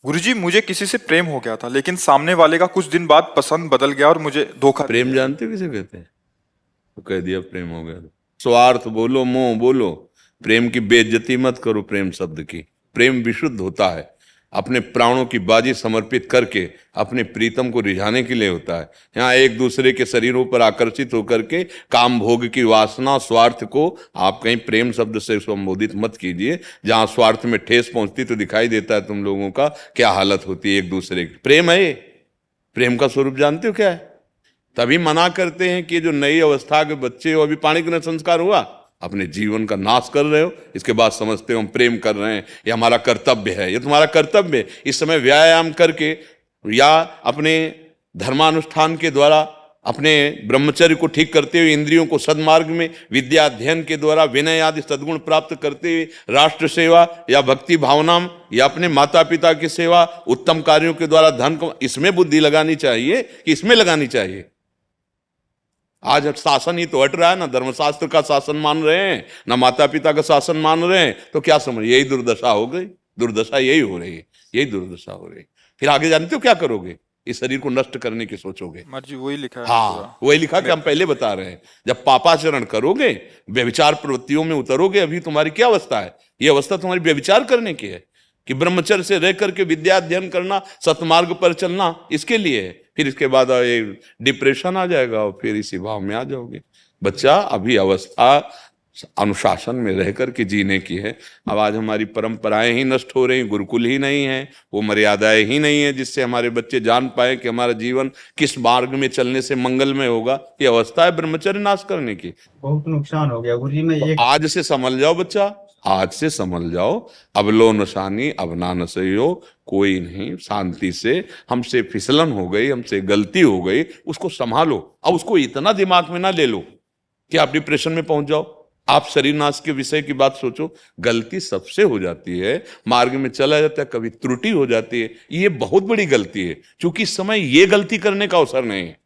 गुरुजी, मुझे किसी से प्रेम हो गया था, लेकिन सामने वाले का कुछ दिन बाद पसंद बदल गया और मुझे धोखा दे प्रेम दिया। जानते हो किसे कहते हैं? तो कह दिया प्रेम हो गया तो। स्वार्थ बोलो, मोह बोलो, प्रेम की बेइज्जती मत करो प्रेम शब्द की। प्रेम विशुद्ध होता है, अपने प्राणों की बाजी समर्पित करके अपने प्रीतम को रिझाने के लिए होता है। यहाँ एक दूसरे के शरीरों पर आकर्षित होकर के काम भोग की वासना स्वार्थ को आप कहीं प्रेम शब्द से संबोधित मत कीजिए। जहां स्वार्थ में ठेस पहुंचती तो दिखाई देता है तुम लोगों का क्या हालत होती है एक दूसरे की। प्रेम है ये। प्रेम का स्वरूप जानते हो क्या है? तभी मना करते हैं कि जो नई अवस्था के बच्चे हो, अभी पाणिग्रहण संस्कार हुआ, अपने जीवन का नाश कर रहे हो, इसके बाद समझते हो हम प्रेम कर रहे हैं, ये हमारा कर्तव्य है। ये तुम्हारा कर्तव्य है। इस समय व्यायाम करके या अपने धर्मानुष्ठान के द्वारा अपने ब्रह्मचर्य को ठीक करते हुए, इंद्रियों को सदमार्ग में विद्या अध्ययन के द्वारा विनय आदि सद्गुण प्राप्त करते हुए, राष्ट्र सेवा या भक्ति भावना या अपने माता पिता की सेवा, उत्तम कार्यों के द्वारा धन को, इसमें बुद्धि लगानी चाहिए कि इसमें लगानी चाहिए? आज शासन ही तो हट रहा है ना, धर्मशास्त्र का शासन मान रहे हैं ना माता पिता का शासन मान रहे हैं, तो क्या समझ, यही दुर्दशा हो गई। दुर्दशा यही हो रही है, यही दुर्दशा हो रही है। फिर आगे जानते हो क्या करोगे? इस शरीर को नष्ट करने की सोचोगे। मर्जी वही लिखा है पूरा। हाँ, वही लिखा कि हम पहले बता रहे हैं। जब पापाचरण करोगे, व्यभिचार प्रवृत्तियों में उतरोगे, अभी तुम्हारी क्या अवस्था है? ये अवस्था तुम्हारी व्यभिचार करने की है कि ब्रह्मचर्य से रह करके विद्या अध्ययन करना, सतमार्ग पर चलना, इसके लिए है। फिर इसके बाद ये डिप्रेशन आ जाएगा और फिर इसी भाव में आ जाओगे। बच्चा, अभी अवस्था अनुशासन में रह करके जीने की है। अब आज हमारी परंपराएं ही नष्ट हो रही, गुरुकुल ही नहीं है, वो मर्यादाएं ही नहीं है जिससे हमारे बच्चे जान पाए कि हमारा जीवन किस मार्ग में चलने से मंगलमय होगा। ये अवस्था है ब्रह्मचर्य नाश करने की। बहुत नुकसान हो गया गुरुजी। मैं तो एक आज से संभल जाओ बच्चा, आज से संभल जाओ। अब लो नशानी अब ना नसइयो, कोई नहीं, शांति से। हमसे फिसलन हो गई, हमसे गलती हो गई, उसको संभालो। अब उसको इतना दिमाग में ना ले लो कि आप डिप्रेशन में पहुंच जाओ। आप शरीर नाश के विषय की बात सोचो। गलती सबसे हो जाती है, मार्ग में चला जाता है, कभी त्रुटि हो जाती है, ये बहुत बड़ी गलती है। क्योंकि इस समय ये गलती करने का अवसर नहीं है।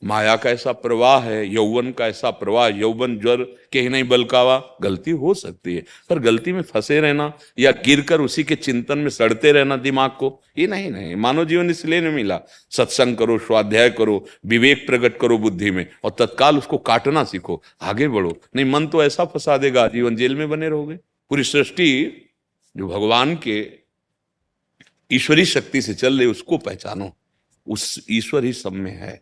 माया का ऐसा प्रवाह है, यौवन का ऐसा प्रवाह, यौवन ज्वर के ही नहीं बलकावा। गलती हो सकती है, पर गलती में फंसे रहना या गिरकर उसी के चिंतन में सड़ते रहना दिमाग को, ये नहीं। नहीं, मानव जीवन इसलिए नहीं मिला। सत्संग करो, स्वाध्याय करो, विवेक प्रकट करो बुद्धि में, और तत्काल उसको काटना सीखो, आगे बढ़ो। नहीं, मन तो ऐसा फंसा देगा, जीवन जेल में बने रहोगे। पूरी सृष्टि जो भगवान के ईश्वरी शक्ति से चल रही, उसको पहचानो। उस ईश्वर ही सब में है।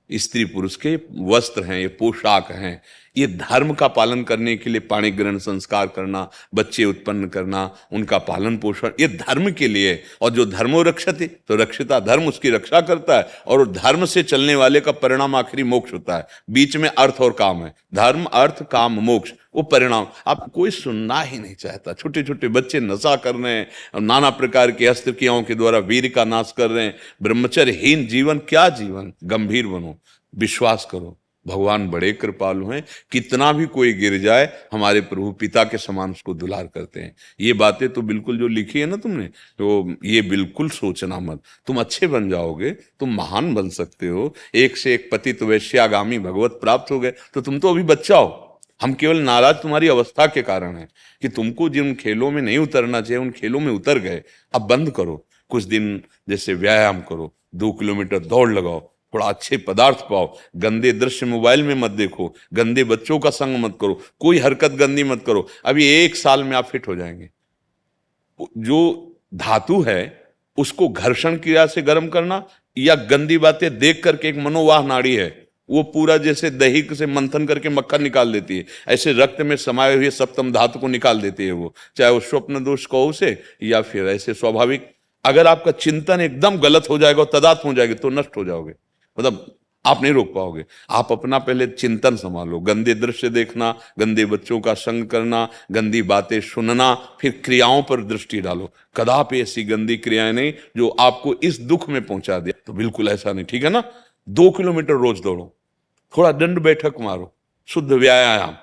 स्त्री पुरुष के वस्त्र हैं, ये पोशाक हैं, ये धर्म का पालन करने के लिए पाणी ग्रहण संस्कार करना, बच्चे उत्पन्न करना, उनका पालन पोषण, ये धर्म के लिए। और जो धर्मो रक्षति, तो रक्षिता धर्म उसकी रक्षा करता है, और धर्म से चलने वाले का परिणाम आखिरी मोक्ष होता है। बीच में अर्थ और काम है, धर्म अर्थ काम मोक्ष, वो परिणाम आप कोई सुनना ही नहीं चाहता। छोटे छोटे बच्चे नशा कर रहे हैं, नाना प्रकार के अस्त्र क्रियाओं के द्वारा वीर का नाश कर रहे हैं। ब्रह्मचर्यहीन जीवन क्या जीवन? गंभीर बनो, विश्वास करो, भगवान बड़े कृपालु हैं। कितना भी कोई गिर जाए, हमारे प्रभु पिता के समान उसको दुलार करते हैं। ये बातें तो बिल्कुल जो लिखी है ना तुमने, तो ये बिल्कुल सोचना मत। तुम अच्छे बन जाओगे, तुम महान बन सकते हो। एक से एक पतित वैश्यागामी भगवत प्राप्त हो गए, तो तुम तो अभी बच्चा हो। हम केवल नाराज तुम्हारी अवस्था के कारण है कि तुमको जिन खेलों में नहीं उतरना चाहिए, उन खेलों में उतर गए। अब बंद करो, कुछ दिन जैसे व्यायाम करो, 2 किलोमीटर दौड़ लगाओ, थोड़ा अच्छे पदार्थ पाओ, गंदे दृश्य मोबाइल में मत देखो, गंदे बच्चों का संग मत करो, कोई हरकत गंदी मत करो। अभी 1 साल में आप फिट हो जाएंगे। जो धातु है उसको घर्षण क्रिया से गर्म करना, या गंदी बातें देख करके, एक मनोवाह नाड़ी है, वो पूरा जैसे दही से मंथन करके मक्खन निकाल देती है, ऐसे रक्त में समाये हुए सप्तम धातु को निकाल देती है वो। चाहे वो स्वप्न दोष कहो उसे, या फिर ऐसे स्वाभाविक। अगर आपका चिंतन एकदम गलत हो जाएगा, तदात्म हो जाएगा, तो नष्ट हो जाओगे, मतलब आप नहीं रोक पाओगे। आप अपना पहले चिंतन संभालो, गंदे दृश्य देखना, गंदे बच्चों का संग करना, गंदी बातें सुनना, फिर क्रियाओं पर दृष्टि डालो। कदापि ऐसी गंदी क्रियाएं नहीं जो आपको इस दुख में पहुंचा दे, तो बिल्कुल ऐसा नहीं, ठीक है ना। 2 किलोमीटर रोज दौड़ो, थोड़ा दंड बैठक मारो, शुद्ध व्यायाम,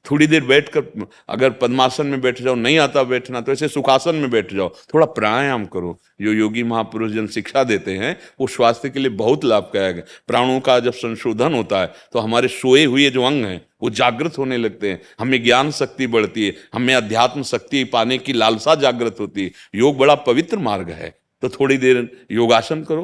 थोड़ी देर बैठकर, अगर पद्मासन में बैठ जाओ, नहीं आता बैठना, तो ऐसे सुखासन में बैठ जाओ, थोड़ा प्राणायाम करो। जो योगी महापुरुष जन शिक्षा देते हैं वो स्वास्थ्य के लिए बहुत लाभदायक है। प्राणों का जब संशोधन होता है तो हमारे सोए हुए जो अंग हैं वो जागृत होने लगते हैं, हमें ज्ञान शक्ति बढ़ती है, हमें अध्यात्म शक्ति पाने की लालसा जागृत होती है। योग बड़ा पवित्र मार्ग है। तो थोड़ी देर योगासन करो,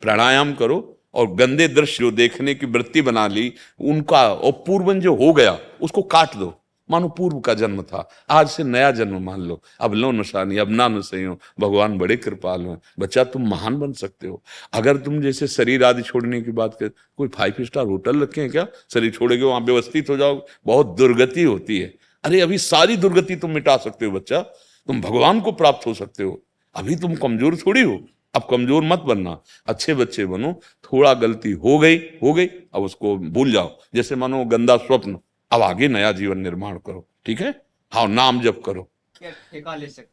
प्राणायाम करो, और गंदे दृश्य जो देखने की वृत्ति बना ली उनका, और पूर्वन जो हो गया उसको काट दो। मानो पूर्व का जन्म था, आज से नया जन्म मान लो। अब लो नशानी, अब ना नशे हो, भगवान बड़े कृपालु हैं। बच्चा तुम महान बन सकते हो। अगर तुम जैसे शरीर आदि छोड़ने की बात कर, कोई 5 स्टार होटल रखे हैं क्या? शरीर छोड़ोगे वहां व्यवस्थित हो जाओगे, बहुत दुर्गति होती है। अरे अभी सारी दुर्गति तुम मिटा सकते हो बच्चा, तुम भगवान को प्राप्त हो सकते हो। अभी तुम कमजोर थोड़ी हो, अब कमजोर मत बनना, अच्छे बच्चे बनो। थोड़ा गलती हो गई, अब उसको भूल जाओ, जैसे मानो गंदा स्वप्न, अब आगे नया जीवन निर्माण करो। ठीक है? हाँ, नाम जप करो। क्या ठेका ले सकते?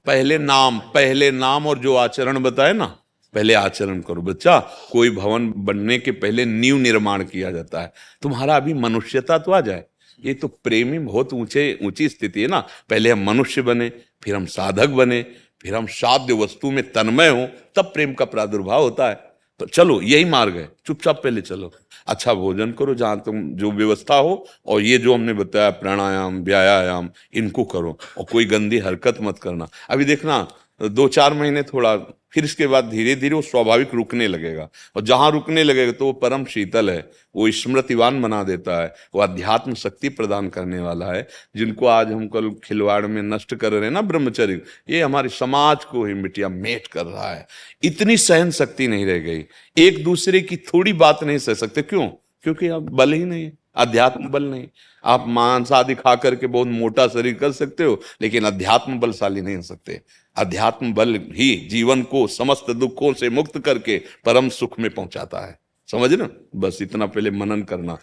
पहले नाम और जो आचरण बताए ना, पहले आचरण करो बच्चा। कोई भवन बनने के पहले नींव निर्माण किया जाता है। तुम्हारा अभी मनुष्यता तो आ जाए। ये तो प्रेमी बहुत ऊंची स्थिति है ना। पहले हम मनुष्य बने, फिर हम साधक बने, फिर हम साध्य वस्तु में तन्मय हो, तब प्रेम का प्रादुर्भाव होता है। तो चलो, यही मार्ग है। चुपचाप पहले चलो, अच्छा भोजन करो जहां तुम जो व्यवस्था हो, और ये जो हमने बताया प्राणायाम व्यायाम इनको करो, और कोई गंदी हरकत मत करना। अभी देखना 2-4 महीने थोड़ा, फिर इसके बाद धीरे धीरे वो स्वाभाविक रुकने लगेगा। और जहां रुकने लगेगा तो वो परम शीतल है, वो स्मृतिवान बना देता है, वो अध्यात्म शक्ति प्रदान करने वाला है। जिनको आज हम कल खिलवाड़ में नष्ट कर रहे हैं ना ब्रह्मचर्य, ये हमारे समाज को ही मिटिया मेट कर रहा है। इतनी सहन शक्ति नहीं रह गई, एक दूसरे की थोड़ी बात नहीं सह सकते। क्यों? क्योंकि अब बल ही नहीं है, अध्यात्म बल नहीं। आप मांस आदि खा करके बहुत मोटा शरीर कर सकते हो, लेकिन अध्यात्म बलशाली नहीं हो सकते। अध्यात्म बल ही जीवन को समस्त दुखों से मुक्त करके परम सुख में पहुंचाता है। समझ ना? बस इतना पहले मनन करना।